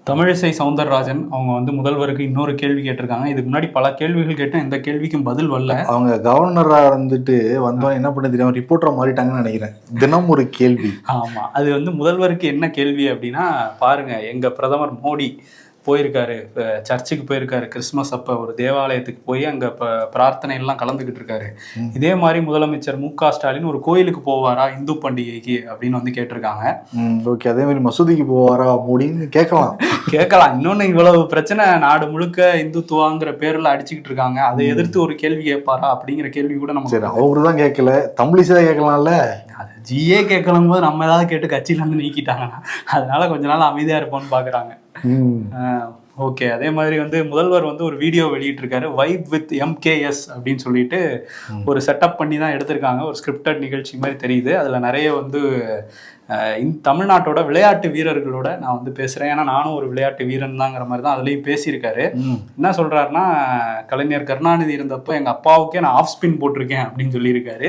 தமிழிசை சவுந்தரராஜன் அவங்க வந்து முதல்வருக்கு இன்னொரு கேள்வி கேட்டிருக்காங்க. இதுக்கு முன்னாடி பல கேள்விகள் கேட்டேன், எந்த கேள்விக்கும் பதில் வரல. அவங்க கவர்னரா இருந்துட்டு வந்தோம் என்ன பண்ண தெரியும், ரிப்போர்ட்டரா மாறிட்டாங்கன்னு நினைக்கிறேன். தினம் ஒரு கேள்வி. ஆமா, அது வந்து முதல்வருக்கு என்ன கேள்வி அப்படின்னா, பாருங்க எங்க பிரதமர் மோடி போயிருக்காரு, சர்ச்சுக்கு போயிருக்காரு, கிறிஸ்துமஸ் அப்ப ஒரு தேவாலயத்துக்கு போய் அங்க பிரார்த்தனை எல்லாம் கலந்துகிட்டு இருக்காரு. இதே மாதிரி முதலமைச்சர் மு.க. ஸ்டாலின் ஒரு கோயிலுக்கு போவாரா இந்து பண்டிகைக்கு அப்படின்னு வந்து கேட்டிருக்காங்க. ஓகே, அதே மாதிரி மசூதிக்கு போவாரா அப்படின்னு கேட்கலாம். இன்னொன்னு, இவ்வளவு பிரச்சனை நாடு முழுக்க இந்துத்துவாங்கிற பேர்ல அடிச்சுக்கிட்டு இருக்காங்க, அதை எதிர்த்து ஒரு கேள்வி கேட்பாரா அப்படிங்கிற கேள்வி கூட நம்ம சரி, அவரு தான் கேட்கல, தமிழிசை தான் கேட்கலாம்ல. அது ஜிஏ கேட்கலும் போது நம்ம ஏதாவது கேட்டு கட்சியில இருந்து நீக்கிட்டாங்கன்னா அதனால கொஞ்ச நாள் அமைதியா இருப்போம்னு பாக்குறாங்க. ஓகே, அதே மாதிரி வந்து முதல்வர் வந்து ஒரு வீடியோ வெளியிட்டிருக்காரு, வைப் வித் MKS அப்படின்னு சொல்லிட்டு ஒரு செட்டப் பண்ணி தான் எடுத்திருக்காங்க. ஒரு ஸ்கிரிப்டட் நிகழ்ச்சி மாதிரி தெரியுது. அதுல நிறைய வந்து தமிழ்நாட்டோட விளையாட்டு வீரர்களோட நான் வந்து பேசுறேன், ஏன்னா நானும் ஒரு விளையாட்டு வீரன் தாங்கிற மாதிரி தான் அதுலயும் பேசியிருக்காரு. என்ன சொல்றாருன்னா, கலைஞர் கருணாநிதி இருந்தப்போ எங்க அப்பாவுக்கே நான் ஆஃப் ஸ்பின் போட்டிருக்கேன் அப்படின்னு சொல்லியிருக்காரு.